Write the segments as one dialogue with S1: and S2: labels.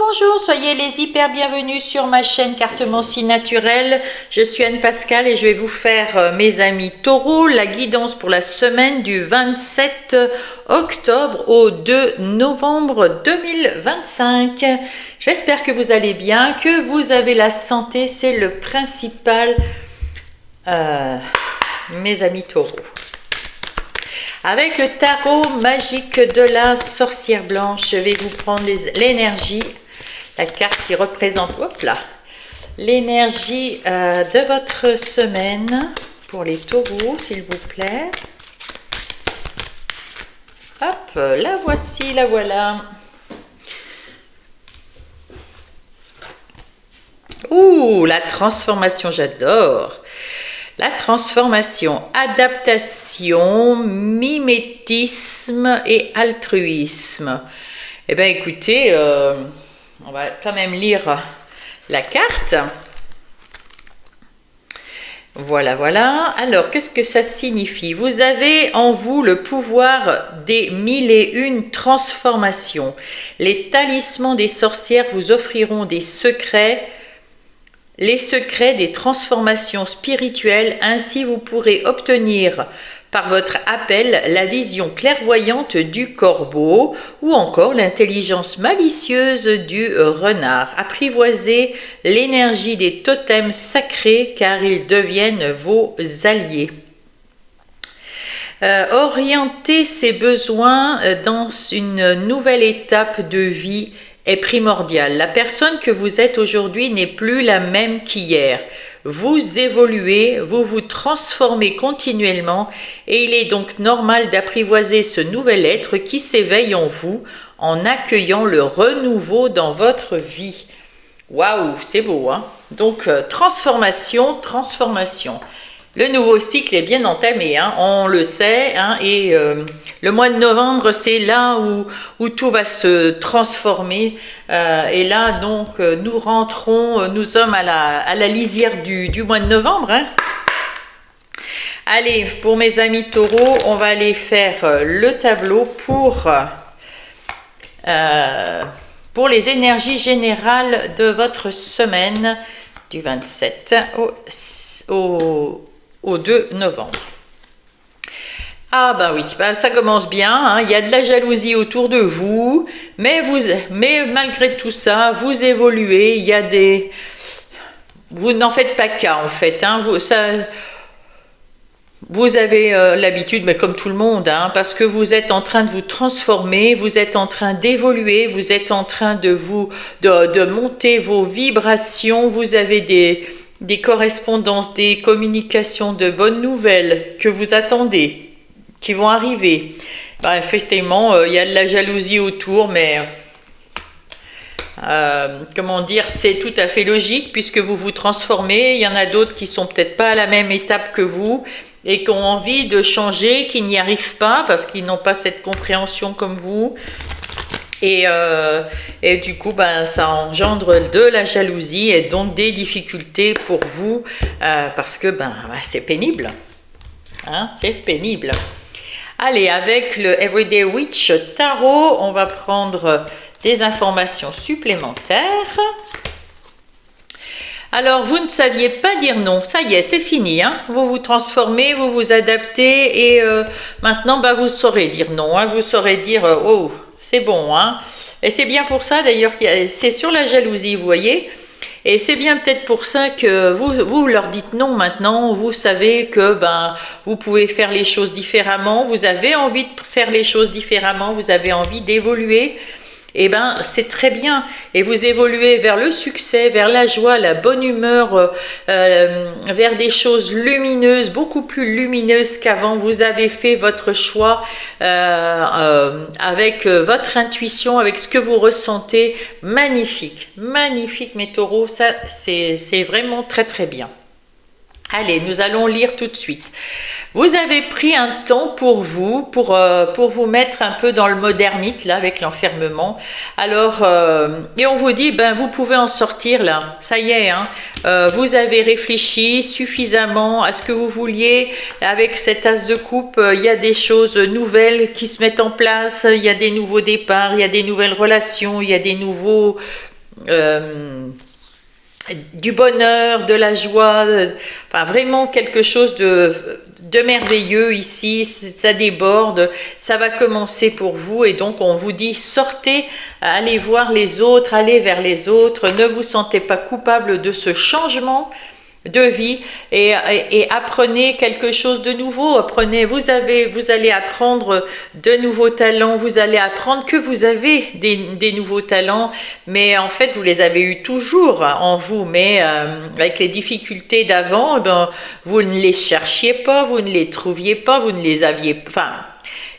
S1: Bonjour, soyez les hyper bienvenus sur ma chaîne Cartomancie Naturelle. Je suis Anne Pascal et je vais vous faire, mes amis taureaux, la guidance pour la semaine du 27 octobre au 2 novembre 2025. J'espère que vous allez bien, que vous avez la santé, c'est le principal, mes amis taureaux. Avec le tarot magique de la sorcière blanche, je vais vous prendre l'énergie, la carte qui représente, hop là, l'énergie de votre semaine pour les taureaux, s'il vous plaît. Hop, la voici, la voilà. Ouh, la transformation, j'adore. La transformation, adaptation, mimétisme et altruisme. Eh bien, écoutez, on va quand même lire la carte. Voilà, voilà. Alors, qu'est-ce que ça signifie? Vous avez en vous le pouvoir des 1001 transformations. Les talismans des sorcières vous offriront des secrets. Les secrets des transformations spirituelles, ainsi vous pourrez obtenir par votre appel la vision clairvoyante du corbeau ou encore l'intelligence malicieuse du renard. Apprivoisez l'énergie des totems sacrés car ils deviennent vos alliés. Orienter ses besoins dans une nouvelle étape de vie est primordial. La personne que vous êtes aujourd'hui n'est plus la même qu'hier. Vous évoluez, vous vous transformez continuellement et il est donc normal d'apprivoiser ce nouvel être qui s'éveille en vous en accueillant le renouveau dans votre vie. Waouh, c'est beau, hein? Donc, transformation, transformation. Le nouveau cycle est bien entamé, hein, on le sait, hein, et le mois de novembre, c'est là où tout va se transformer. Et là, donc, nous rentrons, nous sommes à la lisière du mois de novembre. Hein. Allez, pour mes amis taureaux, on va aller faire le tableau pour les énergies générales de votre semaine du 27 au 2 novembre. Ah ben oui, ben ça commence bien, hein. Il y a de la jalousie autour de vous, mais malgré tout ça, vous évoluez, il y a vous n'en faites pas cas en fait, hein. Vous avez l'habitude, mais comme tout le monde, hein, parce que vous êtes en train de vous transformer, vous êtes en train d'évoluer, vous êtes en train de monter vos vibrations, vous avez des correspondances, des communications de bonnes nouvelles que vous attendez, qui vont arriver. Ben, effectivement, il y a de la jalousie autour, mais comment dire, c'est tout à fait logique puisque vous vous transformez. Il y en a d'autres qui sont peut-être pas à la même étape que vous et qui ont envie de changer, qui n'y arrivent pas parce qu'ils n'ont pas cette compréhension comme vous. Et du coup, ben, ça engendre de la jalousie et donc des difficultés pour vous parce que c'est pénible. Hein, c'est pénible. Allez, avec le Everyday Witch Tarot, on va prendre des informations supplémentaires. Alors, vous ne saviez pas dire non. Ça y est, c'est fini. Hein, vous vous transformez, vous vous adaptez et maintenant, vous saurez dire non. Hein, vous saurez dire oh. C'est bon, hein? Et c'est bien pour ça, d'ailleurs, c'est sur la jalousie, vous voyez? Et c'est bien peut-être pour ça que vous leur dites non maintenant. Vous savez que vous pouvez faire les choses différemment. Vous avez envie de faire les choses différemment. Vous avez envie d'évoluer. Et c'est très bien. Et vous évoluez vers le succès, vers la joie, la bonne humeur, vers des choses lumineuses, beaucoup plus lumineuses qu'avant. Vous avez fait votre choix avec votre intuition, avec ce que vous ressentez. Magnifique, magnifique mes taureaux. Ça, c'est vraiment très très bien. Allez, nous allons lire tout de suite. Vous avez pris un temps pour vous mettre un peu dans le modernite, là, avec l'enfermement. Alors, et on vous dit, vous pouvez en sortir, là. Ça y est, hein. Vous avez réfléchi suffisamment à ce que vous vouliez. Avec cet as de coupe, il y a des choses nouvelles qui se mettent en place. Il y a des nouveaux départs, il y a des nouvelles relations, il y a des nouveaux du bonheur, de la joie, enfin vraiment quelque chose de merveilleux ici, ça déborde, ça va commencer pour vous et donc on vous dit sortez, allez voir les autres, allez vers les autres, ne vous sentez pas coupable de ce changement de vie et apprenez quelque chose de nouveau, apprenez, vous allez apprendre de nouveaux talents, vous allez apprendre que vous avez des nouveaux talents, mais en fait vous les avez eu toujours en vous, mais avec les difficultés d'avant, ben, vous ne les cherchiez pas, vous ne les trouviez pas, vous ne les aviez, enfin,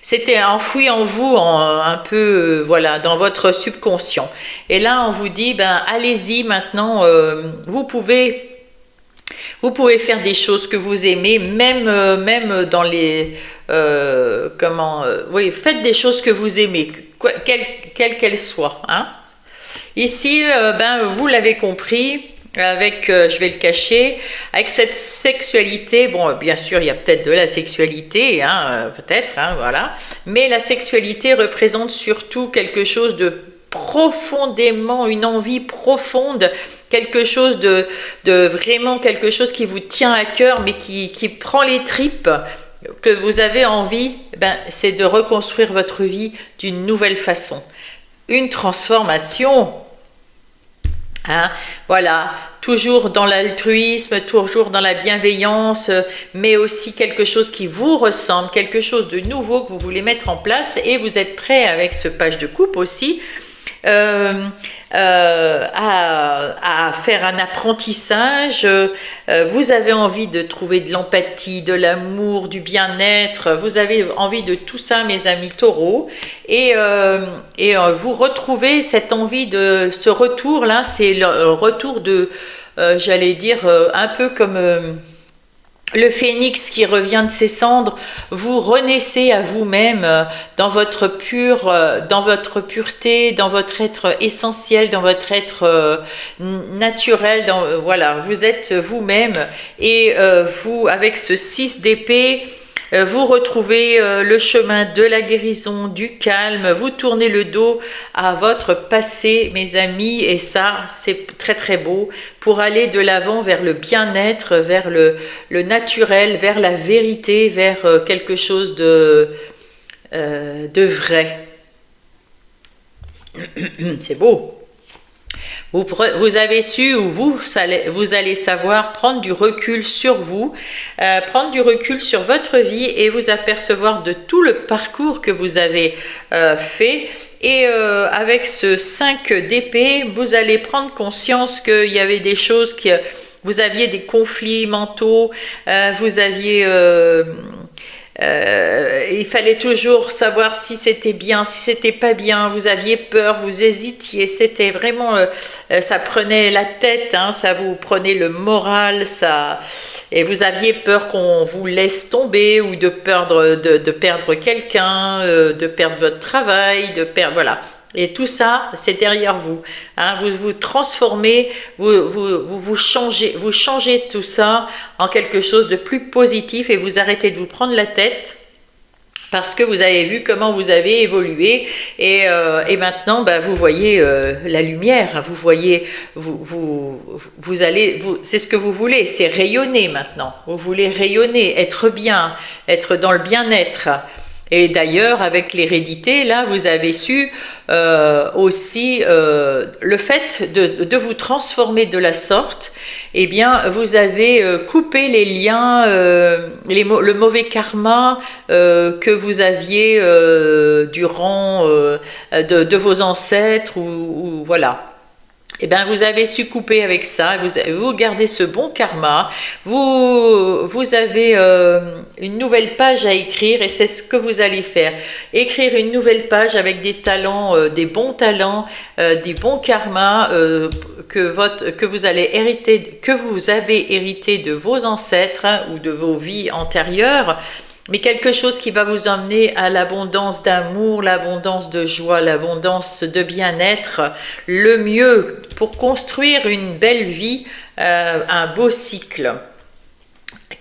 S1: c'était enfoui en vous, un peu, voilà, dans votre subconscient. Et là, on vous dit, ben, allez-y maintenant, vous pouvez faire des choses que vous aimez, même dans les... oui, faites des choses que vous aimez, quelles qu'elles soient. Hein. Ici, ben, vous l'avez compris, avec, je vais le cacher, avec cette sexualité, bon, bien sûr, il y a peut-être de la sexualité, hein, peut-être, hein, voilà, mais la sexualité représente surtout quelque chose de profondément, une envie profonde, quelque chose de vraiment quelque chose qui vous tient à cœur, mais qui prend les tripes, que vous avez envie, ben, c'est de reconstruire votre vie d'une nouvelle façon. Une transformation. Hein, voilà, toujours dans l'altruisme, toujours dans la bienveillance, mais aussi quelque chose qui vous ressemble, quelque chose de nouveau que vous voulez mettre en place et vous êtes prêt avec ce page de coupe aussi à faire un apprentissage, vous avez envie de trouver de l'empathie, de l'amour, du bien-être, vous avez envie de tout ça mes amis taureaux et vous retrouvez cette envie de ce retour là, c'est le retour de, j'allais dire, un peu comme... le phénix qui revient de ses cendres, vous renaissez à vous-même dans votre pureté, dans votre être essentiel, dans votre être naturel. Voilà, vous êtes vous-même et vous, avec ce 6 d'épée, vous retrouvez le chemin de la guérison, du calme, vous tournez le dos à votre passé, mes amis, et ça, c'est très très beau, pour aller de l'avant vers le bien-être, vers le naturel, vers la vérité, vers quelque chose de vrai. C'est beau. Vous avez su, ou vous allez savoir prendre du recul sur vous, prendre du recul sur votre vie et vous apercevoir de tout le parcours que vous avez fait. Et avec ce 5 d'épée, vous allez prendre conscience qu'il y avait des choses vous aviez des conflits mentaux, vous aviez... il fallait toujours savoir si c'était bien, si c'était pas bien, vous aviez peur, vous hésitiez, c'était vraiment, ça prenait la tête, hein, ça vous prenait le moral, et vous aviez peur qu'on vous laisse tomber ou de perdre quelqu'un, de perdre votre travail, voilà. Et tout ça, c'est derrière vous. Hein, vous vous transformez, vous changez tout ça en quelque chose de plus positif et vous arrêtez de vous prendre la tête parce que vous avez vu comment vous avez évolué et maintenant bah, vous voyez la lumière, vous voyez, c'est ce que vous voulez, c'est rayonner maintenant. Vous voulez rayonner, être bien, être dans le bien-être. Et d'ailleurs, avec l'hérédité, là, vous avez su aussi le fait de vous transformer de la sorte, eh bien, vous avez coupé les liens, le mauvais karma que vous aviez durant de vos ancêtres, ou voilà. Eh bien, vous avez su couper avec ça, vous gardez ce bon karma, vous avez une nouvelle page à écrire et c'est ce que vous allez faire. Écrire une nouvelle page avec des talents, des bons talents, des bons karmas que vous avez hérité de vos ancêtres ou de vos vies antérieures. Mais quelque chose qui va vous emmener à l'abondance d'amour, l'abondance de joie, l'abondance de bien-être, le mieux pour construire une belle vie, un beau cycle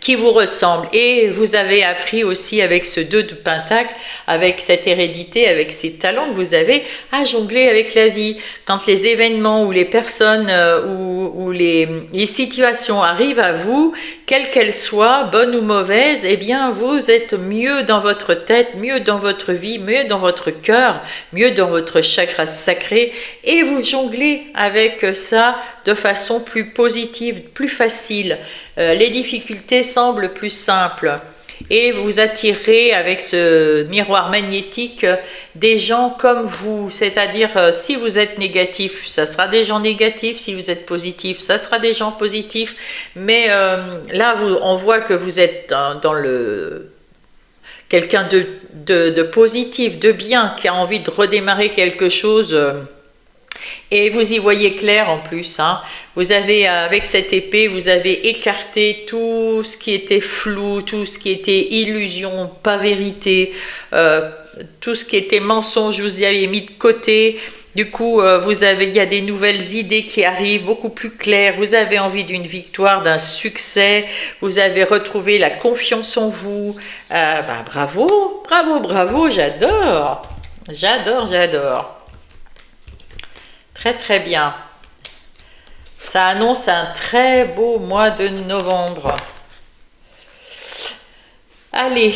S1: qui vous ressemble. Et vous avez appris aussi avec ce 2 de Pentacle, avec cette hérédité, avec ces talents que vous avez, à jongler avec la vie. Quand les événements ou les personnes ou les situations arrivent à vous, quelles qu'elles soient, bonnes ou mauvaises, eh bien vous êtes mieux dans votre tête, mieux dans votre vie, mieux dans votre cœur, mieux dans votre chakra sacré, et vous jonglez avec ça de façon plus positive, plus facile. Les difficultés semblent plus simples et vous attirez avec ce miroir magnétique des gens comme vous, c'est-à-dire si vous êtes négatif, ça sera des gens négatifs, si vous êtes positif, ça sera des gens positifs, mais là on voit que vous êtes dans le quelqu'un de positif, de bien, qui a envie de redémarrer quelque chose. Et vous y voyez clair en plus, hein. Vous avez, avec cette épée, vous avez écarté tout ce qui était flou, tout ce qui était illusion, pas vérité, tout ce qui était mensonge, vous y avez mis de côté. Du coup, il y a des nouvelles idées qui arrivent, beaucoup plus claires. Vous avez envie d'une victoire, d'un succès. Vous avez retrouvé la confiance en vous. Bravo, bravo, bravo, j'adore. J'adore, j'adore. Très très bien. Ça annonce un très beau mois de novembre. Allez,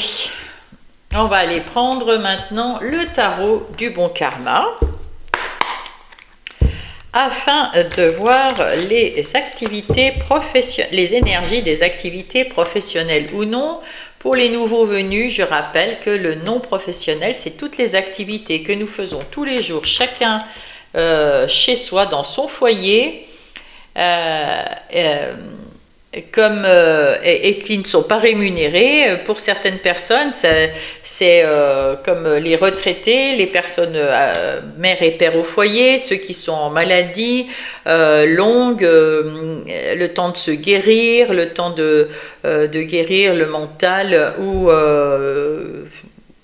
S1: on va aller prendre maintenant le tarot du bon karma afin de voir les activités professionnelles, les énergies des activités professionnelles ou non. Pour les nouveaux venus, je rappelle que le non professionnel, c'est toutes les activités que nous faisons tous les jours, chacun chez soi, dans son foyer, et qui ne sont pas rémunérés. Pour certaines personnes, c'est comme les retraités, les personnes mères et pères au foyer, ceux qui sont en maladie longue, le temps de se guérir, le temps de guérir le mental ou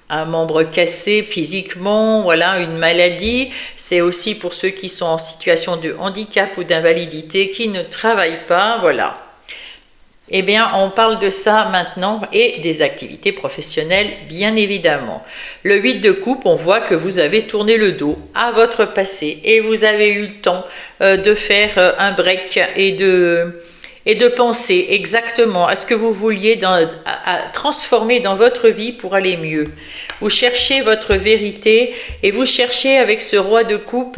S1: un membre cassé physiquement, voilà, une maladie. C'est aussi pour ceux qui sont en situation de handicap ou d'invalidité, qui ne travaillent pas, voilà. Eh bien, on parle de ça maintenant et des activités professionnelles, bien évidemment. Le 8 de coupe, on voit que vous avez tourné le dos à votre passé et vous avez eu le temps de faire un break et de penser exactement à ce que vous vouliez à transformer dans votre vie pour aller mieux. Vous cherchez votre vérité et vous cherchez avec ce roi de coupe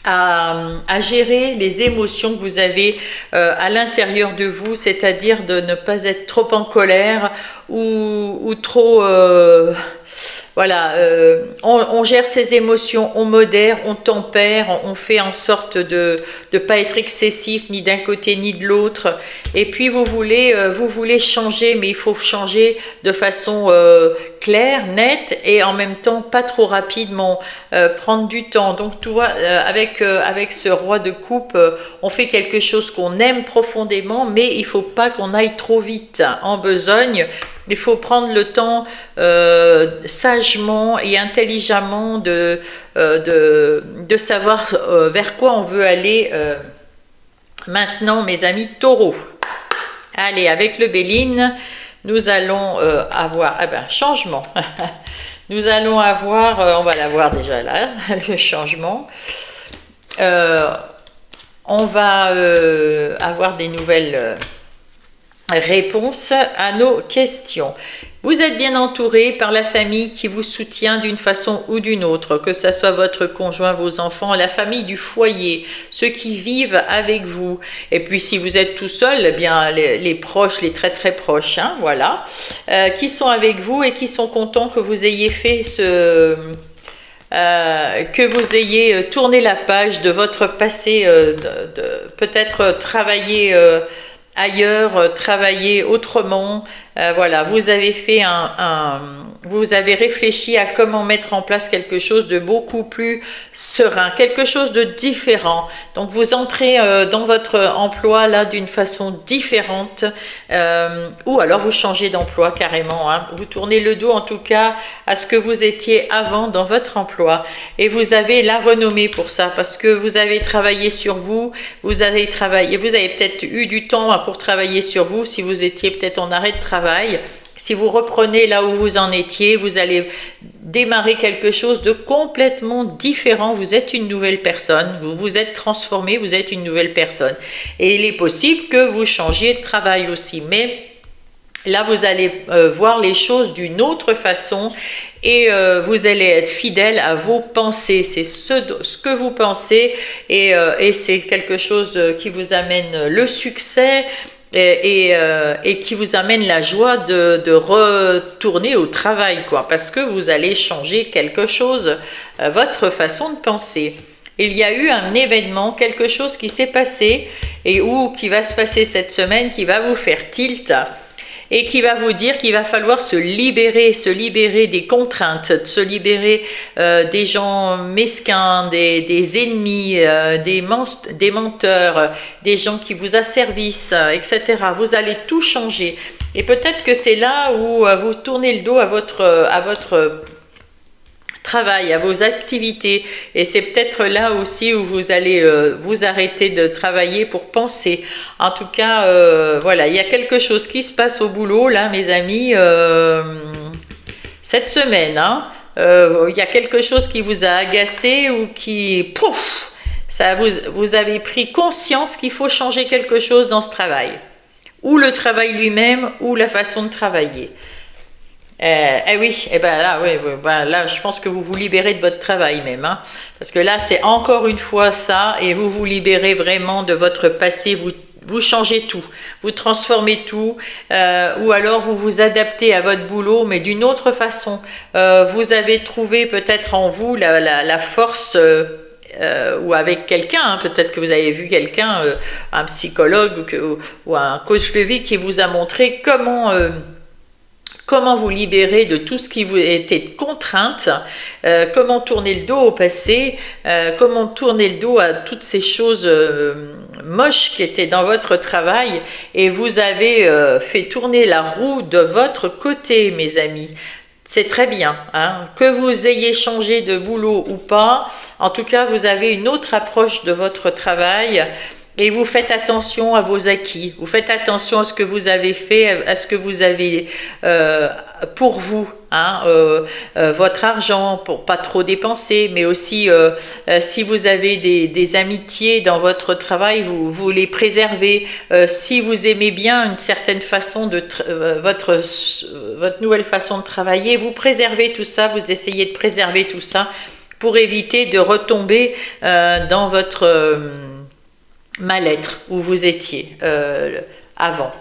S1: à gérer les émotions que vous avez à l'intérieur de vous, c'est-à-dire de ne pas être trop en colère ou trop... voilà, on gère ses émotions, on modère, on tempère, on fait en sorte de ne pas être excessif ni d'un côté ni de l'autre. Et puis vous voulez changer, mais il faut changer de façon claire, nette et en même temps pas trop rapidement, prendre du temps. Donc tu vois, avec ce roi de coupe, on fait quelque chose qu'on aime profondément, mais il ne faut pas qu'on aille trop vite en besogne. Il faut prendre le temps sagement et intelligemment de savoir vers quoi on veut aller maintenant, mes amis taureaux. Allez, avec le Béline, nous allons avoir changement. Nous allons avoir, on va l'avoir déjà là, le changement. On va avoir des nouvelles réponses à nos questions. Vous êtes bien entouré par la famille qui vous soutient d'une façon ou d'une autre, que ce soit votre conjoint, vos enfants, la famille du foyer, ceux qui vivent avec vous. Et puis si vous êtes tout seul, eh bien les proches, les très très proches, hein, voilà, qui sont avec vous et qui sont contents que vous ayez fait que vous ayez tourné la page de votre passé, peut-être travailler ailleurs, travailler autrement, Voilà, vous avez fait vous avez réfléchi à comment mettre en place quelque chose de beaucoup plus serein, quelque chose de différent. Donc vous entrez dans votre emploi là d'une façon différente, ou alors vous changez d'emploi carrément, hein. Vous tournez le dos en tout cas à ce que vous étiez avant dans votre emploi, et vous avez la renommée pour ça, parce que vous avez travaillé sur vous, vous avez peut-être eu du temps pour travailler sur vous si vous étiez peut-être en arrêt de travail. Si vous reprenez là où vous en étiez, vous allez démarrer quelque chose de complètement différent. Vous êtes une nouvelle personne, vous vous êtes transformé, vous êtes une nouvelle personne. Et il est possible que vous changiez de travail aussi, mais là vous allez voir les choses d'une autre façon, et vous allez être fidèle à vos pensées. C'est ce que vous pensez, et c'est quelque chose qui vous amène le succès, et qui vous amène la joie de retourner au travail, quoi, parce que vous allez changer quelque chose, votre façon de penser. Il y a eu un événement, quelque chose qui s'est passé, ou qui va se passer cette semaine, qui va vous faire tilt, et qui va vous dire qu'il va falloir se libérer des contraintes, se libérer des gens mesquins, des ennemis, des menteurs, des gens qui vous asservissent, etc. Vous allez tout changer. Et peut-être que c'est là où vous tournez le dos à votre travail, à vos activités, et c'est peut-être là aussi où vous allez vous arrêter de travailler pour penser. En tout cas, voilà, il y a quelque chose qui se passe au boulot là, mes amis, cette semaine, hein. Il y a quelque chose qui vous a agacé, ou qui, pouf, vous avez pris conscience qu'il faut changer quelque chose dans ce travail, ou le travail lui-même, ou la façon de travailler. Oui, là, je pense que vous vous libérez de votre travail même, hein, parce que là, c'est encore une fois ça, et vous vous libérez vraiment de votre passé. Vous changez tout, vous transformez tout, ou alors vous vous adaptez à votre boulot, mais d'une autre façon. Vous avez trouvé peut-être en vous la force. Ou avec quelqu'un, hein, peut-être que vous avez vu quelqu'un, un psychologue ou un coach de vie, qui vous a montré comment vous libérer de tout ce qui vous était de contrainte, comment tourner le dos au passé, comment tourner le dos à toutes ces choses moches qui étaient dans votre travail, et vous avez fait tourner la roue de votre côté, mes amis. C'est très bien, hein, que vous ayez changé de boulot ou pas, en tout cas vous avez une autre approche de votre travail. Et vous faites attention à vos acquis, vous faites attention à ce que vous avez fait, à ce que vous avez pour vous, hein, votre argent, pour pas trop dépenser, mais aussi si vous avez des amitiés dans votre travail, vous les préservez. Si vous aimez bien une certaine façon votre nouvelle façon de travailler, vous préservez tout ça, vous essayez de préserver tout ça pour éviter de retomber dans votre mal-être où vous étiez avant.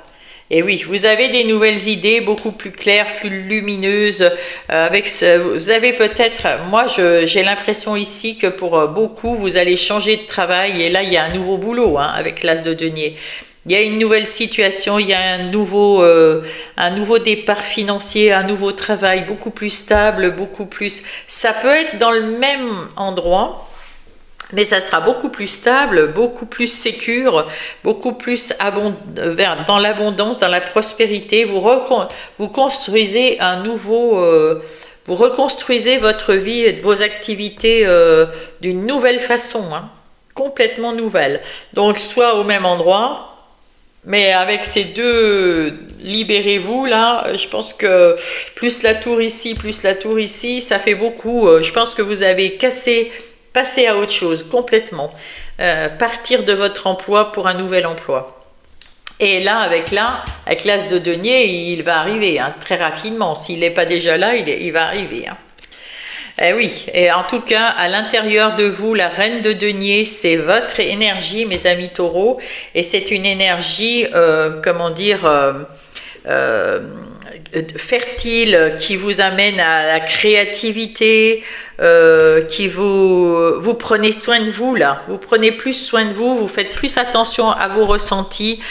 S1: Et oui, vous avez des nouvelles idées beaucoup plus claires, plus lumineuses. Vous avez peut-être, moi j'ai l'impression ici que pour beaucoup, vous allez changer de travail, et là il y a un nouveau boulot, hein, avec l'As de denier. Il y a une nouvelle situation, il y a un nouveau départ financier, un nouveau travail beaucoup plus stable, beaucoup plus... Ça peut être dans le même endroit, mais ça sera beaucoup plus stable, beaucoup plus sécure, beaucoup plus dans l'abondance, dans la prospérité. Vous construisez vous reconstruisez votre vie et vos activités d'une nouvelle façon, hein, complètement nouvelle. Donc soit au même endroit, mais avec ces deux, libérez-vous là, je pense que plus la tour ici, ça fait beaucoup. Je pense que vous avez passer à autre chose complètement, partir de votre emploi pour un nouvel emploi. Et là, avec l'As de denier, il va arriver, hein, très rapidement. S'il n'est pas déjà là, il va arriver, hein. Oui, et en tout cas, à l'intérieur de vous, la reine de denier, c'est votre énergie, mes amis taureaux, et c'est une énergie, fertile, qui vous amène à la créativité, qui vous prenez soin de vous là, vous prenez plus soin de vous, vous faites plus attention à vos ressentis,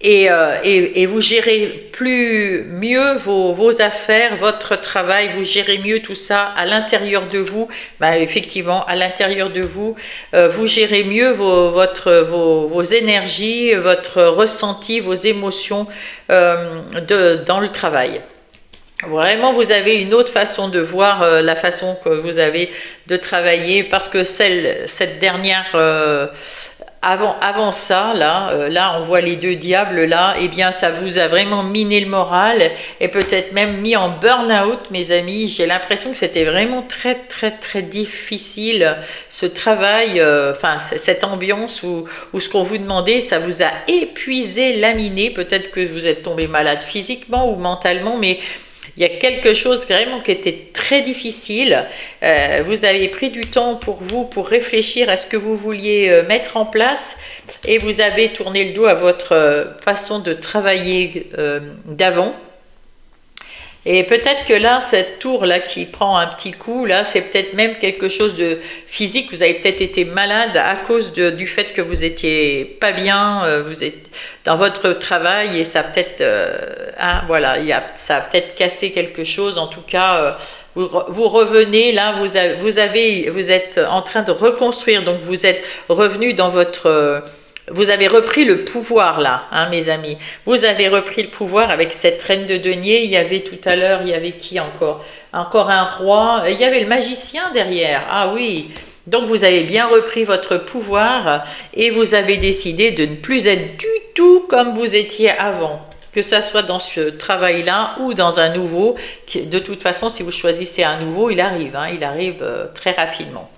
S1: et vous gérez mieux vos affaires, votre travail, vous gérez mieux tout ça à l'intérieur de vous. Ben, effectivement, à l'intérieur de vous, vous gérez mieux vos énergies, votre ressenti, vos émotions dans le travail. Vraiment, vous avez une autre façon de voir la façon que vous avez de travailler, parce que cette dernière avant ça, là, on voit les deux diables là, eh bien, ça vous a vraiment miné le moral et peut-être même mis en burn-out, mes amis. J'ai l'impression que c'était vraiment très, très, très difficile, ce travail, enfin, cette ambiance où ce qu'on vous demandait, ça vous a épuisé, laminé. Peut-être que vous êtes tombé malade physiquement ou mentalement, mais il y a quelque chose vraiment qui était très difficile. Vous avez pris du temps pour vous, pour réfléchir à ce que vous vouliez mettre en place et vous avez tourné le dos à votre façon de travailler d'avant. Et peut-être que là, cette tour-là qui prend un petit coup, là, c'est peut-être même quelque chose de physique. Vous avez peut-être été malade à cause du fait que vous étiez pas bien, vous êtes dans votre travail et ça a peut-être, voilà, ça a peut-être cassé quelque chose. En tout cas, vous revenez là, vous êtes en train de reconstruire, donc vous êtes revenu dans votre vous avez repris le pouvoir là, hein, mes amis. Vous avez repris le pouvoir avec cette reine de denier. Il y avait tout à l'heure, il y avait qui encore? Encore un roi. Il y avait le magicien derrière. Ah oui. Donc vous avez bien repris votre pouvoir et vous avez décidé de ne plus être du tout comme vous étiez avant. Que ça soit dans ce travail-là ou dans un nouveau. De toute façon, si vous choisissez un nouveau, il arrive. Hein, il arrive très rapidement.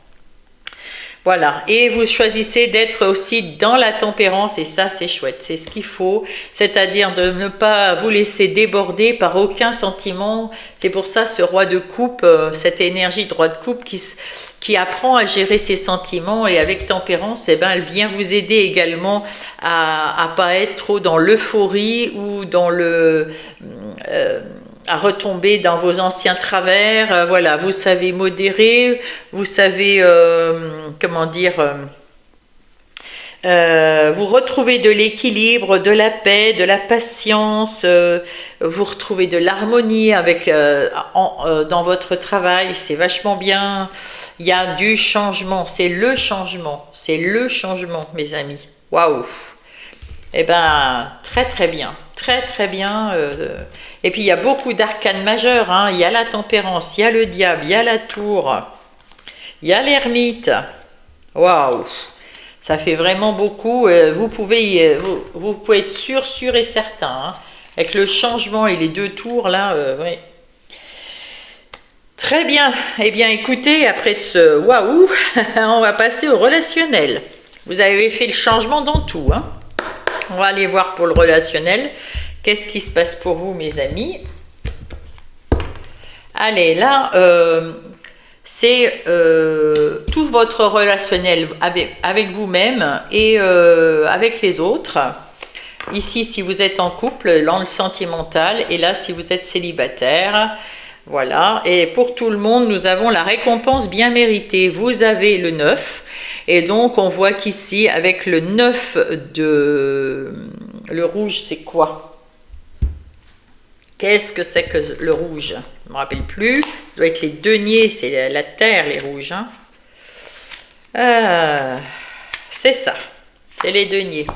S1: Voilà, et vous choisissez d'être aussi dans la tempérance et ça c'est chouette, c'est ce qu'il faut, c'est-à-dire de ne pas vous laisser déborder par aucun sentiment. C'est pour ça ce roi de coupe, cette énergie de roi de coupe qui apprend à gérer ses sentiments et avec tempérance, eh ben, elle vient vous aider également à pas être trop dans l'euphorie ou dans à retomber dans vos anciens travers. Voilà, vous savez modérer, vous savez, comment dire, vous retrouvez de l'équilibre, de la paix, de la patience, vous retrouvez de l'harmonie avec dans votre travail, c'est vachement bien. Il y a du changement, c'est le changement, mes amis. Waouh! Eh ben, très très bien, très très bien. Et puis il y a beaucoup d'arcanes majeurs, hein. Il y a la tempérance, il y a le diable, il y a la tour, il y a l'ermite. Waouh! Ça fait vraiment beaucoup. Vous pouvez être sûr et certain, hein. Avec le changement et les deux tours là, oui. Très bien. Eh bien, écoutez, après de ce waouh, on va passer au relationnel. Vous avez fait le changement dans tout, hein. On va aller voir pour le relationnel. Qu'est-ce qui se passe pour vous, mes amis? Allez, là, c'est tout votre relationnel avec vous-même et avec les autres. Ici, si vous êtes en couple, dans le sentimental. Et là, si vous êtes célibataire. Voilà. Et pour tout le monde, nous avons la récompense bien méritée. Vous avez le 9. Et donc, on voit qu'ici, avec le 9 le rouge, c'est quoi? Qu'est-ce que c'est que le rouge? Je ne me rappelle plus. Ça doit être les deniers, c'est la terre, les rouges. Hein. C'est ça. C'est les deniers.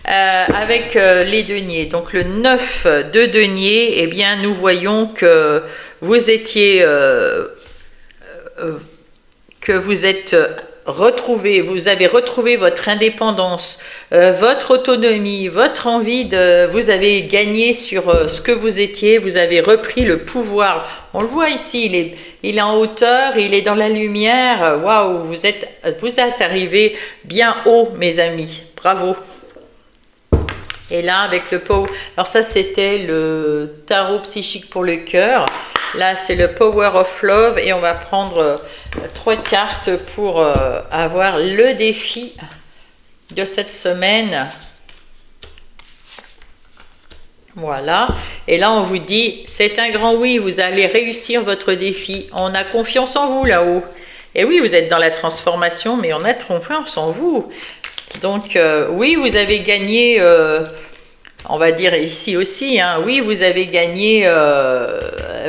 S1: Avec les deniers, donc le 9 de deniers, eh bien, nous voyons que vous étiez... que vous êtes... vous avez retrouvé votre indépendance, votre autonomie, votre envie vous avez gagné sur ce que vous étiez, vous avez repris le pouvoir. On le voit ici, il est en hauteur, il est dans la lumière. Waouh, vous êtes arrivé bien haut, mes amis. Bravo. Et là, avec le power, alors ça c'était le tarot psychique pour le cœur. Là, c'est le Power of Love et on va prendre 3 cartes pour avoir le défi de cette semaine. Voilà. Et là, on vous dit, c'est un grand oui, vous allez réussir votre défi. On a confiance en vous là-haut. Et oui, vous êtes dans la transformation, mais on a confiance en vous. Donc, oui, vous avez gagné on va dire ici aussi, hein, oui, vous avez gagné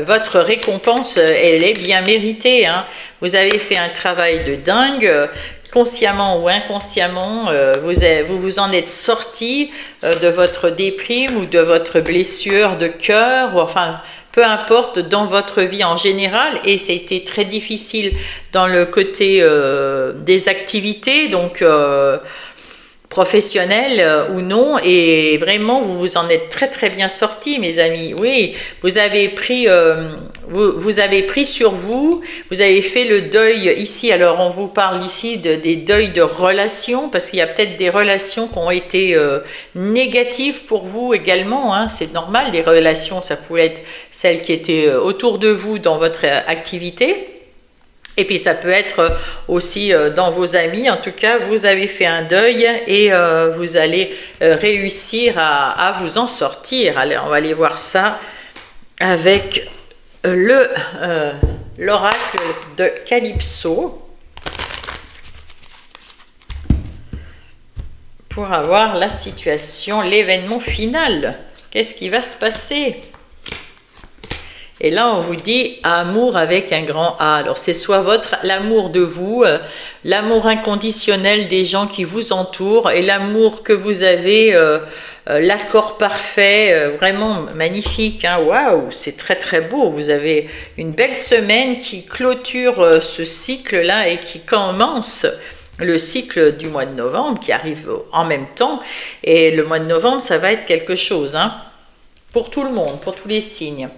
S1: votre récompense, elle est bien méritée. Hein. Vous avez fait un travail de dingue, consciemment ou inconsciemment, vous vous en êtes sorti de votre déprime ou de votre blessure de cœur, enfin, peu importe, dans votre vie en général, et c'était très difficile dans le côté des activités, donc professionnel ou non, et vraiment vous vous en êtes très très bien sortis, mes amis. Oui, vous avez pris vous avez pris sur vous, vous avez fait le deuil ici. Alors on vous parle ici des deuils de relations, parce qu'il y a peut-être des relations qui ont été négatives pour vous également, hein. C'est normal, des relations, ça pouvait être celles qui étaient autour de vous dans votre activité. Et puis ça peut être aussi dans vos amis. En tout cas, vous avez fait un deuil et vous allez réussir à vous en sortir. Allez, on va aller voir ça avec l'oracle de Calypso pour avoir la situation, l'événement final. Qu'est-ce qui va se passer ? Et là, on vous dit amour avec un grand A. Alors, c'est soit l'amour de vous, l'amour inconditionnel des gens qui vous entourent et l'amour que vous avez, l'accord parfait, vraiment magnifique. Hein. Waouh, c'est très très beau. Vous avez une belle semaine qui clôture ce cycle-là et qui commence le cycle du mois de novembre qui arrive en même temps. Et le mois de novembre, ça va être quelque chose, hein, pour tout le monde, pour tous les signes.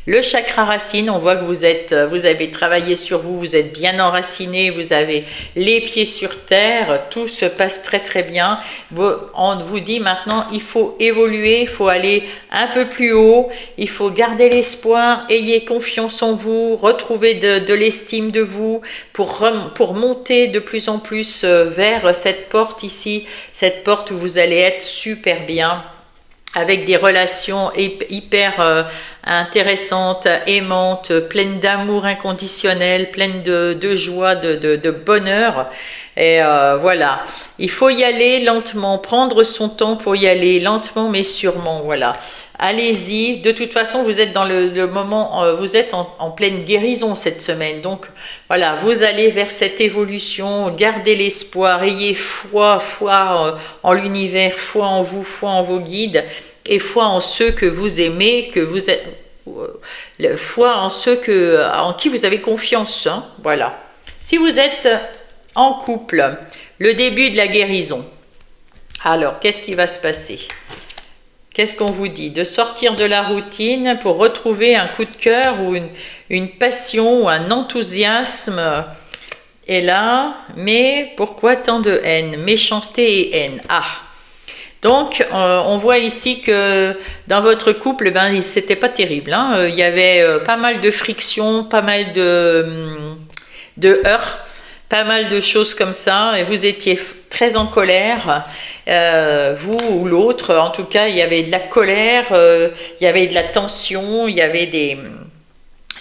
S1: Le chakra racine, on voit que vous avez travaillé sur vous, vous êtes bien enraciné, vous avez les pieds sur terre, tout se passe très très bien. On vous dit maintenant, il faut évoluer, il faut aller un peu plus haut, il faut garder l'espoir, ayez confiance en vous, retrouver de l'estime de vous pour monter de plus en plus vers cette porte ici, cette porte où vous allez être super bien, avec des relations hyper intéressantes, aimantes, pleines d'amour inconditionnel, pleines de joie, de bonheur. Et voilà, il faut y aller lentement, prendre son temps pour y aller lentement mais sûrement, voilà. Allez-y, de toute façon vous êtes dans le moment, vous êtes en pleine guérison cette semaine, donc voilà, vous allez vers cette évolution, gardez l'espoir, ayez foi en l'univers, foi en vous, foi en vos guides, et foi en ceux que vous aimez, que vous êtes, foi en ceux en qui vous avez confiance, hein, voilà. Si vous êtes en couple, le début de la guérison, alors qu'est-ce qui va se passer ? Qu'est-ce qu'on vous dit? De sortir de la routine pour retrouver un coup de cœur ou une passion ou un enthousiasme. Et là, mais pourquoi tant de haine? Méchanceté et haine. Ah! Donc, on voit ici que dans votre couple, ben, c'était pas terrible. Hein. Il y avait pas mal de frictions, pas mal de heurts, pas mal de choses comme ça. Et vous étiez très en colère, vous ou l'autre. En tout cas, il y avait de la colère, il y avait de la tension, il y avait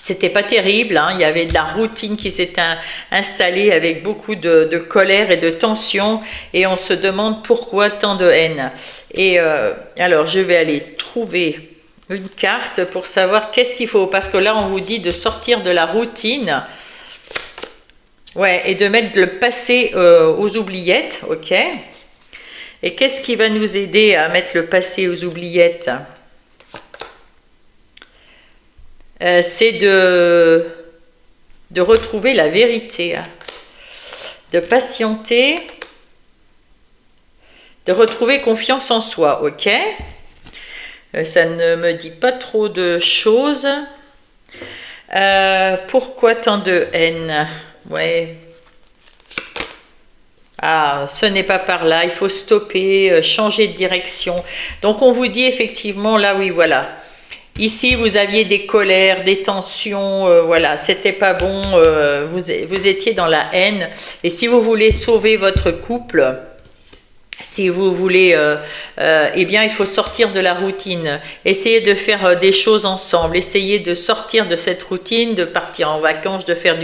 S1: c'était pas terrible, hein. Il y avait de la routine qui s'était installée avec beaucoup de colère et de tension, et on se demande pourquoi tant de haine. Et alors je vais aller trouver une carte pour savoir qu'est-ce qu'il faut, parce que là on vous dit de sortir de la routine, ouais, et de mettre le passé aux oubliettes, ok. Et qu'est-ce qui va nous aider à mettre le passé aux oubliettes? C'est de retrouver la vérité, de patienter, de retrouver confiance en soi, ok. Ça ne me dit pas trop de choses. Pourquoi tant de haine? Ouais. Ah, ce n'est pas par là, il faut stopper, changer de direction. Donc on vous dit effectivement, là oui, voilà. Ici, vous aviez des colères, des tensions, voilà, c'était pas bon, vous étiez dans la haine. Et si vous voulez sauver votre couple, Si vous voulez, eh bien, il faut sortir de la routine. Essayez de faire des choses ensemble. Essayez de sortir de cette routine, de partir en vacances, de faire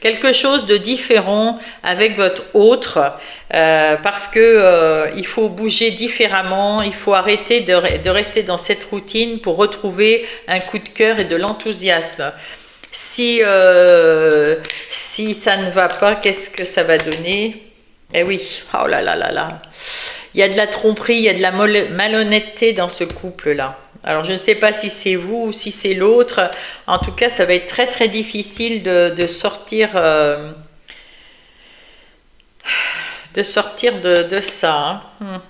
S1: quelque chose de différent avec votre autre. Parce que il faut bouger différemment. Il faut arrêter de rester dans cette routine pour retrouver un coup de cœur et de l'enthousiasme. Si ça ne va pas, qu'est-ce que ça va donner? Eh oui, oh là là là là. Il y a de la tromperie, il y a de la malhonnêteté dans ce couple-là. Alors je ne sais pas si c'est vous ou si c'est l'autre. En tout cas, ça va être très très difficile de sortir, de ça. Hein.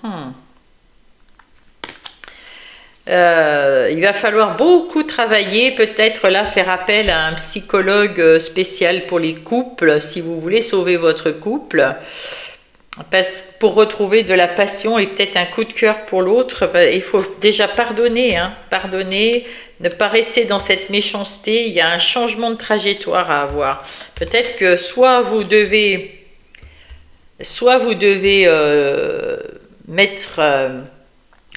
S1: Il va falloir beaucoup travailler, peut-être là faire appel à un psychologue spécial pour les couples, si vous voulez sauver votre couple. Pour retrouver de la passion et peut-être un coup de cœur pour l'autre, il faut déjà pardonner, hein, pardonner, ne pas rester dans cette méchanceté. Il y a un changement de trajectoire à avoir. Peut-être que soit vous devez mettre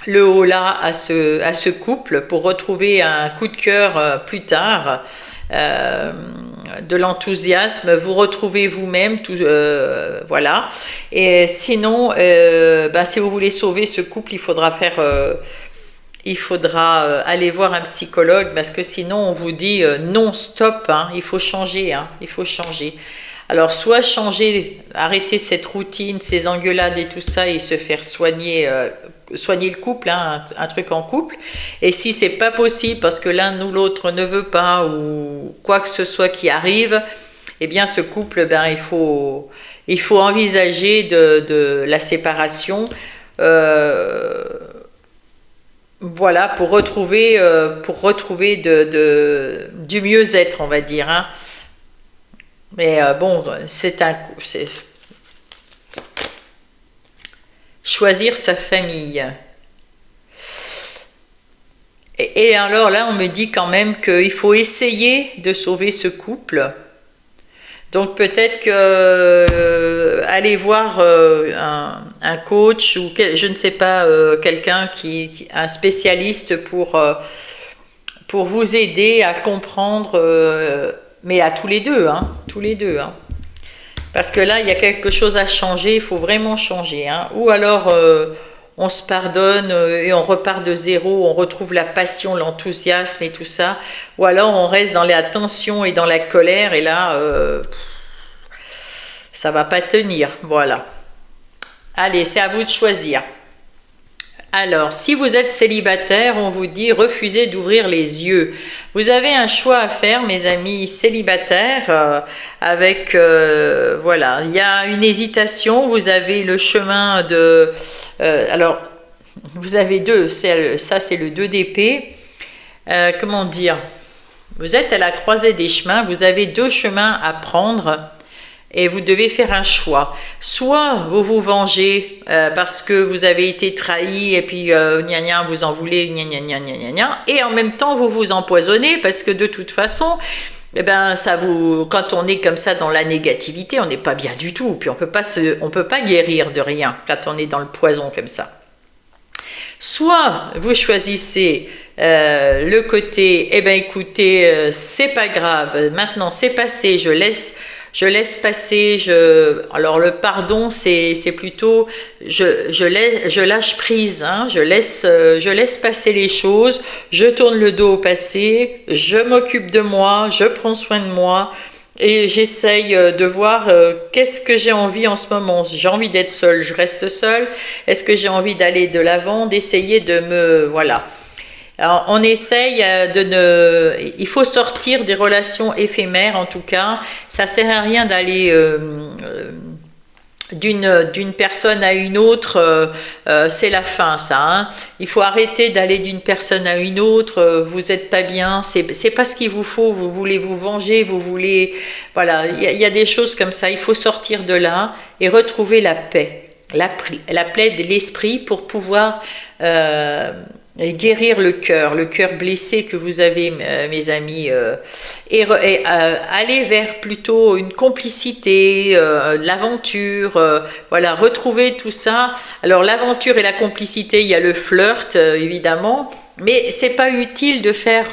S1: le haut là à ce couple pour retrouver un coup de cœur plus tard. De l'enthousiasme, vous retrouvez vous-même, voilà. Et sinon, si vous voulez sauver ce couple, il faudra aller voir un psychologue parce que sinon on vous dit non, stop, hein, il faut changer, hein, il faut changer. Alors soit changer, arrêter cette routine, ces engueulades et tout ça et se faire soigner le couple, hein, un truc en couple. Et si c'est pas possible parce que l'un ou l'autre ne veut pas ou quoi que ce soit qui arrive, eh bien ce couple, il faut envisager de la séparation. Voilà, pour retrouver du mieux-être, on va dire. Hein. Mais bon, choisir sa famille. Et alors là, on me dit quand même qu'il faut essayer de sauver ce couple. Donc peut-être que aller voir un coach ou je ne sais pas, quelqu'un un spécialiste pour vous aider à comprendre, mais à tous les deux, hein, tous les deux, hein. Parce que là, il y a quelque chose à changer, il faut vraiment changer. Hein. Ou alors, on se pardonne et on repart de zéro, on retrouve la passion, l'enthousiasme et tout ça. Ou alors, on reste dans la tension et dans la colère et là, ça va pas tenir. Voilà. Allez, c'est à vous de choisir. Alors, si vous êtes célibataire, on vous dit refusez d'ouvrir les yeux. Vous avez un choix à faire, mes amis célibataires, voilà, il y a une hésitation, vous avez le chemin de... alors, vous avez deux, ça c'est le 2 d'épée. Comment dire? Vous êtes à la croisée des chemins, vous avez deux chemins à prendre. Et vous devez faire un choix. Soit vous vous vengez parce que vous avez été trahi et puis gna gna, vous en voulez, gna gna gna gna gna gna. Et en même temps, vous vous empoisonnez parce que de toute façon, quand on est comme ça dans la négativité, on n'est pas bien du tout. Puis on peut pas guérir de rien quand on est dans le poison comme ça. Soit vous choisissez le côté, écoutez, c'est pas grave, maintenant c'est passé, je laisse passer, alors le pardon c'est plutôt je lâche prise, hein, je laisse passer les choses, je tourne le dos au passé, je m'occupe de moi, je prends soin de moi et j'essaye de voir qu'est-ce que j'ai envie en ce moment. J'ai envie d'être seule, je reste seule. Est-ce que j'ai envie d'aller de l'avant, d'essayer voilà. Alors, on essaye il faut sortir des relations éphémères en tout cas. Ça sert à rien d'aller d'une personne à une autre, c'est la fin ça. Hein. Il faut arrêter d'aller d'une personne à une autre. Vous n'êtes pas bien, c'est pas ce qu'il vous faut. Vous voulez vous venger, vous voulez, voilà. Il y a des choses comme ça. Il faut sortir de là et retrouver la paix, la paix de l'esprit pour pouvoir et guérir le cœur blessé que vous avez, mes amis, aller vers plutôt une complicité, l'aventure, voilà, retrouver tout ça. Alors l'aventure et la complicité, il y a le flirt, évidemment, mais c'est pas utile de faire,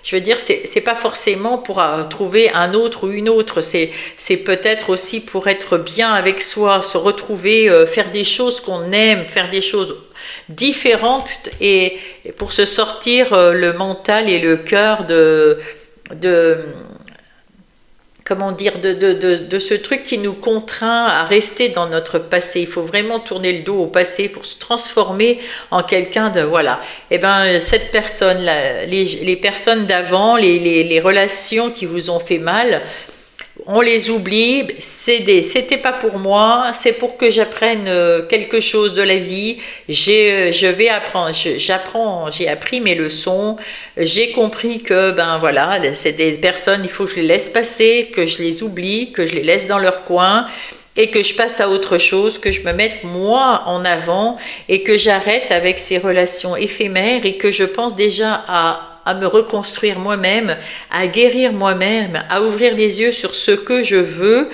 S1: je veux dire, c'est pas forcément pour trouver un autre ou une autre, c'est peut-être aussi pour être bien avec soi, se retrouver, faire des choses qu'on aime, faire des choses différentes et pour se sortir le mental et le cœur de comment dire, de ce truc qui nous contraint à rester dans notre passé. Il faut vraiment tourner le dos au passé pour se transformer en quelqu'un de, voilà. Et bien, cette personne, les personnes d'avant, les relations qui vous ont fait mal, on les oublie, c'était pas pour moi, c'est pour que j'apprenne quelque chose de la vie, je vais apprendre, j'ai appris mes leçons, j'ai compris que, ben voilà, c'est des personnes, il faut que je les laisse passer, que je les oublie, que je les laisse dans leur coin, et que je passe à autre chose, que je me mette moi en avant, et que j'arrête avec ces relations éphémères, et que je pense déjà à me reconstruire moi-même, à guérir moi-même, à ouvrir les yeux sur ce que je veux,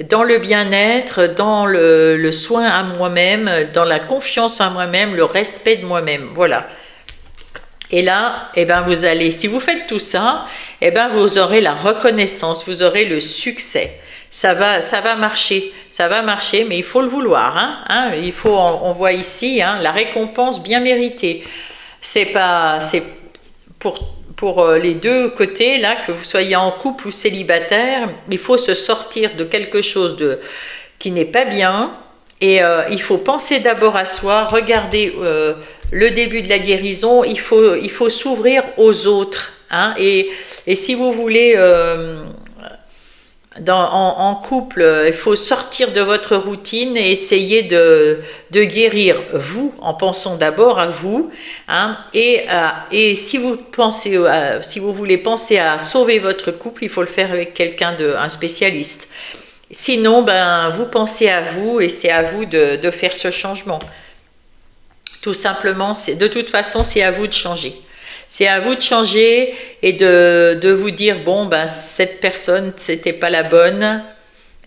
S1: dans le bien-être, dans le soin à moi-même, dans la confiance en moi-même, le respect de moi-même. Voilà. Et là, eh ben vous allez, si vous faites tout ça, eh ben vous aurez la reconnaissance, vous aurez le succès. Ça va marcher, mais il faut le vouloir. Il faut, on voit ici, la récompense bien méritée. C'est pour les deux côtés, là, que vous soyez en couple ou célibataire, il faut se sortir de quelque chose qui n'est pas bien. Et il faut penser d'abord à soi, regarder le début de la guérison, il faut s'ouvrir aux autres. Et si vous voulez, en couple, il faut sortir de votre routine et essayer de guérir vous, en pensant d'abord à vous. Et si vous voulez penser à sauver votre couple, il faut le faire avec un spécialiste. Sinon, ben, vous pensez à vous et c'est à vous de faire ce changement. Tout simplement, de toute façon, c'est à vous de changer. C'est à vous de changer et de vous dire, bon, ben, cette personne, c'était pas la bonne.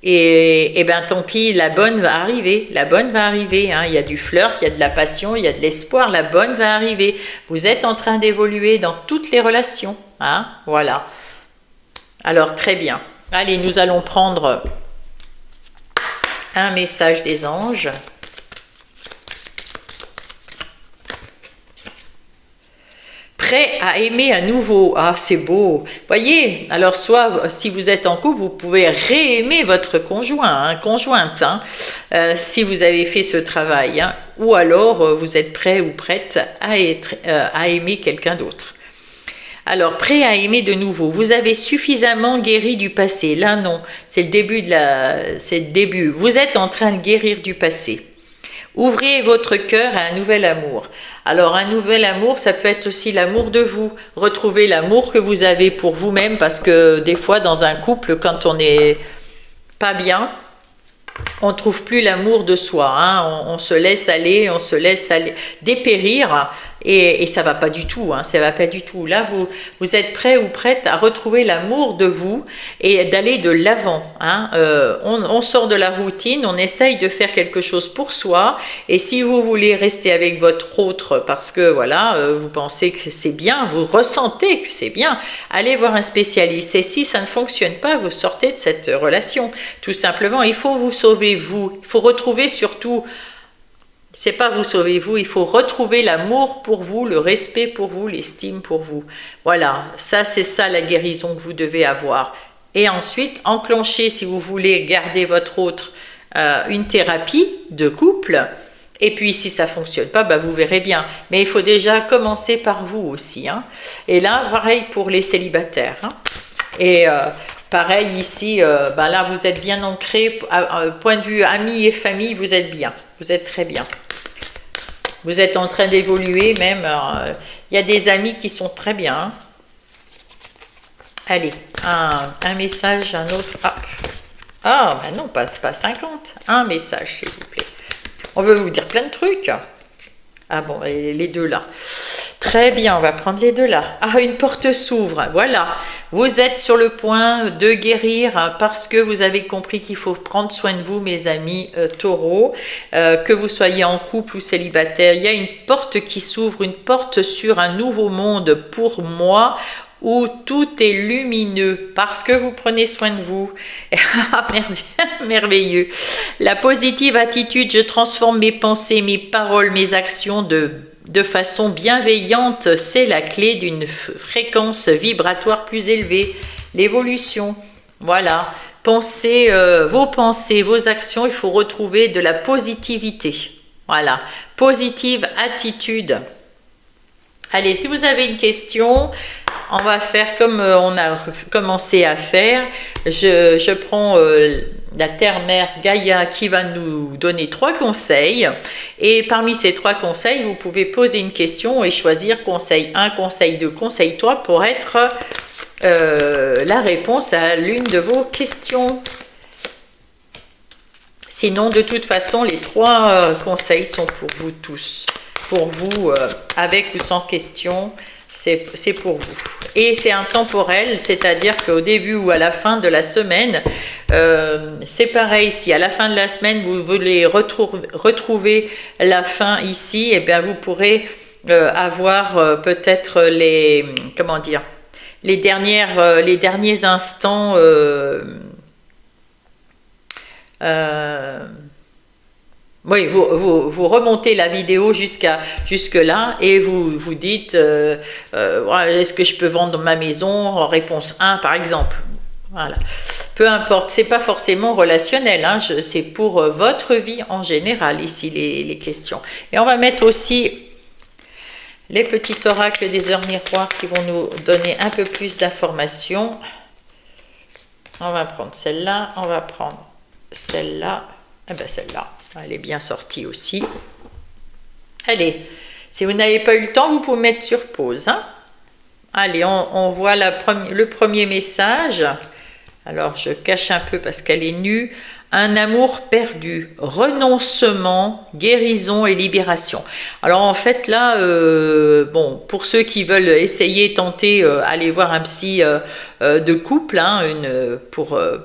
S1: Et ben, tant pis, la bonne va arriver. La bonne va arriver. Il y a du flirt, il y a de la passion, il y a de l'espoir. La bonne va arriver. Vous êtes en train d'évoluer dans toutes les relations. Voilà. Alors, très bien. Allez, nous allons prendre un message des anges. Prêt à aimer à nouveau. Ah, c'est beau. Voyez, alors soit si vous êtes en couple, vous pouvez réaimer votre conjointe, si vous avez fait ce travail. Ou alors, vous êtes prêt ou prête à aimer quelqu'un d'autre. Alors, prêt à aimer de nouveau. Vous avez suffisamment guéri du passé. Là, non. C'est le début. Vous êtes en train de guérir du passé. Ouvrez votre cœur à un nouvel amour. Alors, un nouvel amour, ça peut être aussi l'amour de vous. Retrouvez l'amour que vous avez pour vous-même, parce que des fois, dans un couple, quand on n'est pas bien, on ne trouve plus l'amour de soi. On se laisse aller, dépérir. Et ça va pas du tout, ça va pas du tout. Là, vous êtes prêt ou prête à retrouver l'amour de vous et d'aller de l'avant. On sort de la routine, on essaye de faire quelque chose pour soi. Et si vous voulez rester avec votre autre parce que voilà, vous pensez que c'est bien, vous ressentez que c'est bien, allez voir un spécialiste. Et si ça ne fonctionne pas, vous sortez de cette relation. Tout simplement, il faut vous sauver vous. Il faut retrouver surtout. C'est pas vous sauver vous, il faut retrouver l'amour pour vous, le respect pour vous, l'estime pour vous. Voilà, c'est ça la guérison que vous devez avoir. Et ensuite, enclencher, si vous voulez garder votre autre, une thérapie de couple. Et puis, si ça fonctionne pas, bah, vous verrez bien. Mais il faut déjà commencer par vous aussi. Et là, pareil pour les célibataires. Et pareil ici, là, vous êtes bien ancré. Point de vue amis et famille, vous êtes bien. Vous êtes très bien. Vous êtes en train d'évoluer même. Il y a des amis qui sont très bien. Allez, un message, un autre. Ben non, pas 50. Un message, s'il vous plaît. On veut vous dire plein de trucs. Ah bon, et les deux là. Très bien, on va prendre les deux là. Ah, une porte s'ouvre, voilà. Vous êtes sur le point de guérir parce que vous avez compris qu'il faut prendre soin de vous, mes amis taureaux, que vous soyez en couple ou célibataire. Il y a une porte qui s'ouvre, une porte sur un nouveau monde pour moi, où tout est lumineux parce que vous prenez soin de vous. Ah, merveilleux. La positive attitude, je transforme mes pensées, mes paroles, mes actions de façon bienveillante. C'est la clé d'une fréquence vibratoire plus élevée. L'évolution. Voilà. Pensez, vos pensées, vos actions, il faut retrouver de la positivité. Voilà. Positive attitude. Allez, si vous avez une question, on va faire comme on a commencé à faire. Je prends la Terre-Mère Gaïa qui va nous donner 3 conseils. Et parmi ces 3 conseils, vous pouvez poser une question et choisir conseil 1, conseil 2, conseil 3 pour être la réponse à l'une de vos questions. Sinon, de toute façon, les 3 conseils sont pour vous tous. Pour vous, avec ou sans question, c'est pour vous. Et c'est intemporel, c'est-à-dire qu'au début ou à la fin de la semaine, c'est pareil. Si à la fin de la semaine, vous voulez retrouver la fin ici, eh bien, vous pourrez avoir peut-être comment dire, les derniers instants oui, vous remontez la vidéo jusque là et vous dites est-ce que je peux vendre ma maison en réponse 1 par exemple. Voilà. Peu importe, c'est pas forcément relationnel, hein, c'est pour votre vie en général ici les questions. Et on va mettre aussi les petits oracles des heures miroirs qui vont nous donner un peu plus d'informations. On va prendre celle-là, on va prendre celle-là, et bien celle-là. Elle est bien sortie aussi. Allez, si vous n'avez pas eu le temps, vous pouvez mettre sur pause. Hein. Allez, on voit le premier message. Alors, je cache un peu parce qu'elle est nue. Un amour perdu, renoncement, guérison et libération. Alors en fait là, bon, pour ceux qui veulent essayer, tenter, aller voir un psy de couple, hein,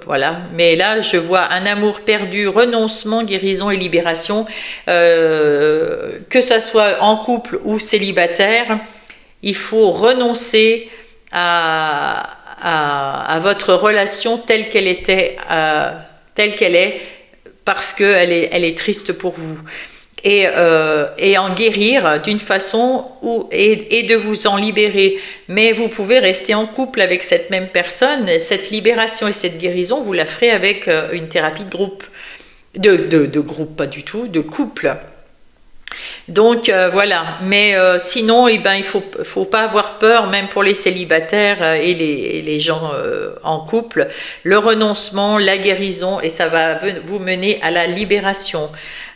S1: voilà. Mais là, je vois un amour perdu, renoncement, guérison et libération, que ça soit en couple ou célibataire, il faut renoncer à votre relation telle qu'elle était. Telle qu'elle est, parce qu'elle est triste pour vous. Et en guérir d'une façon et de vous en libérer. Mais vous pouvez rester en couple avec cette même personne. Cette libération et cette guérison, vous la ferez avec une thérapie de groupe. De groupe, pas du tout, de couple. Donc voilà, mais sinon il faut pas avoir peur, même pour les célibataires et les gens en couple, le renoncement, la guérison, et ça va vous mener à la libération.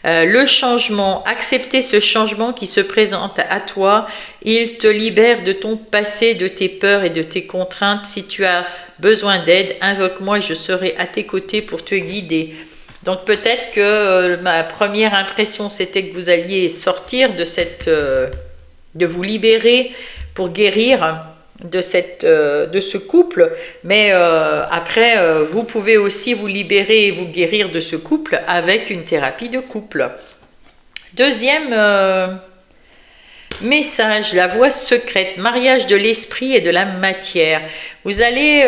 S1: Le changement, accepter ce changement qui se présente à toi, il te libère de ton passé, de tes peurs et de tes contraintes. Si tu as besoin d'aide, invoque-moi et je serai à tes côtés pour te guider. Donc peut-être que ma première impression c'était que vous alliez sortir de vous libérer pour guérir de ce couple, mais après vous pouvez aussi vous libérer et vous guérir de ce couple avec une thérapie de couple. Deuxième message, la voie secrète, mariage de l'esprit et de la matière. Vous allez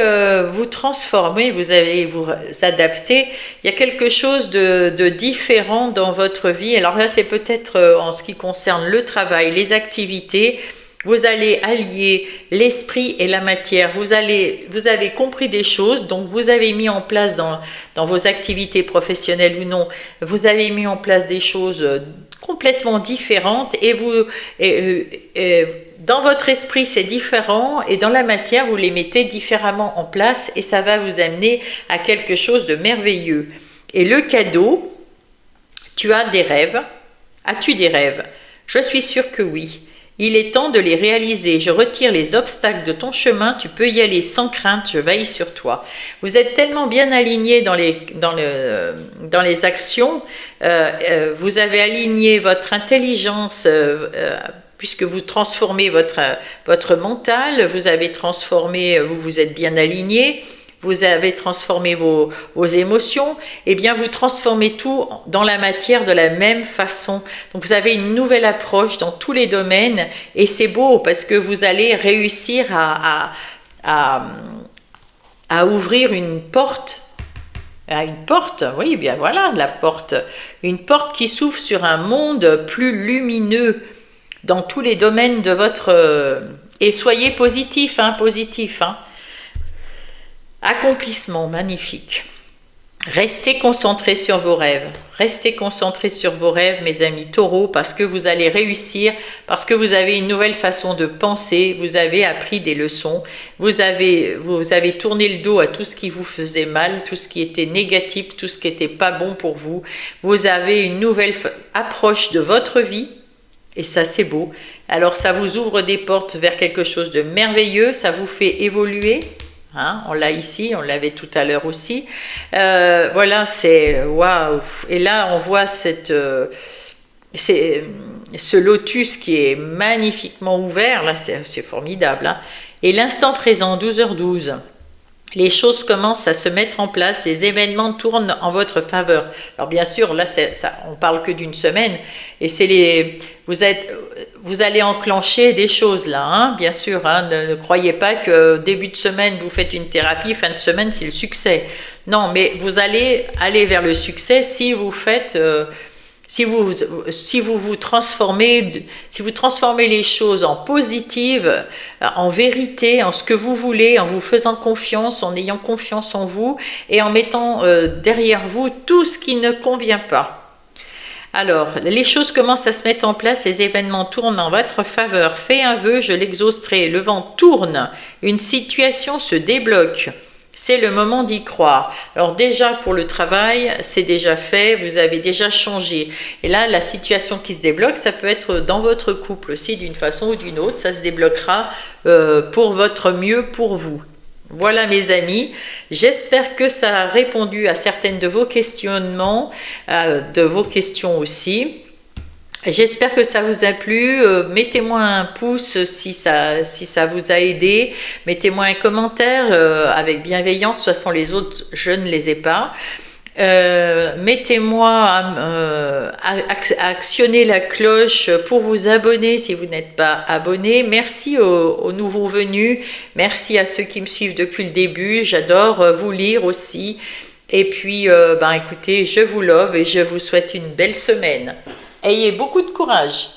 S1: vous transformer, vous allez vous adapter. Il y a quelque chose de différent dans votre vie. Alors là, c'est peut-être en ce qui concerne le travail, les activités. Vous allez allier l'esprit et la matière. Vous avez compris des choses, donc vous avez mis en place dans vos activités professionnelles ou non, vous avez mis en place des choses complètement différentes et dans votre esprit c'est différent et dans la matière vous les mettez différemment en place et ça va vous amener à quelque chose de merveilleux. Et le cadeau, tu as des rêves. As-tu des rêves? Je suis sûre que oui. Il est temps de les réaliser. Je retire les obstacles de ton chemin. Tu peux y aller sans crainte. Je veille sur toi. Vous êtes tellement bien aligné dans les actions. Vous avez aligné votre intelligence puisque vous transformez votre mental. Vous avez transformé, vous vous êtes bien aligné. Vous avez transformé vos émotions, eh bien vous transformez tout dans la matière de la même façon. Donc vous avez une nouvelle approche dans tous les domaines et c'est beau parce que vous allez réussir à ouvrir une porte. Une porte, oui, bien voilà, la porte. Une porte qui s'ouvre sur un monde plus lumineux dans tous les domaines de votre... et soyez positif, positif. Accomplissement magnifique. Restez concentrés sur vos rêves. Restez concentrés sur vos rêves, mes amis taureaux, parce que vous allez réussir, parce que vous avez une nouvelle façon de penser, vous avez appris des leçons, vous avez tourné le dos à tout ce qui vous faisait mal, tout ce qui était négatif, tout ce qui n'était pas bon pour vous. Vous avez une nouvelle approche de votre vie, et ça c'est beau. Alors ça vous ouvre des portes vers quelque chose de merveilleux, ça vous fait évoluer. On l'a ici, on l'avait tout à l'heure aussi. Voilà, c'est waouh. Et là, on voit ce lotus qui est magnifiquement ouvert. Là, c'est formidable. Et l'instant présent, 12h12. Les choses commencent à se mettre en place, les événements tournent en votre faveur. Alors bien sûr, là, on parle que d'une semaine, et vous allez enclencher des choses là, bien sûr. Ne croyez pas que début de semaine, vous faites une thérapie, fin de semaine, c'est le succès. Non, mais vous allez aller vers le succès si vous faites... Si vous transformez les choses en positives, en vérité, en ce que vous voulez, en vous faisant confiance, en ayant confiance en vous et en mettant derrière vous tout ce qui ne convient pas. Alors, les choses commencent à se mettre en place, les événements tournent en votre faveur. Fais un vœu, je l'exaucerai. Le vent tourne, une situation se débloque. C'est le moment d'y croire. Alors déjà pour le travail, c'est déjà fait, vous avez déjà changé. Et là, la situation qui se débloque, ça peut être dans votre couple aussi d'une façon ou d'une autre. Ça se débloquera pour votre mieux pour vous. Voilà mes amis, j'espère que ça a répondu à certaines de vos questionnements, de vos questions aussi. J'espère que ça vous a plu. Mettez-moi un pouce si ça vous a aidé. Mettez-moi un commentaire avec bienveillance. De toute façon, les autres, je ne les ai pas. Mettez-moi à actionner la cloche pour vous abonner si vous n'êtes pas abonné. Merci aux nouveaux venus. Merci à ceux qui me suivent depuis le début. J'adore vous lire aussi. Et puis, écoutez, je vous love et je vous souhaite une belle semaine. Ayez beaucoup de courage.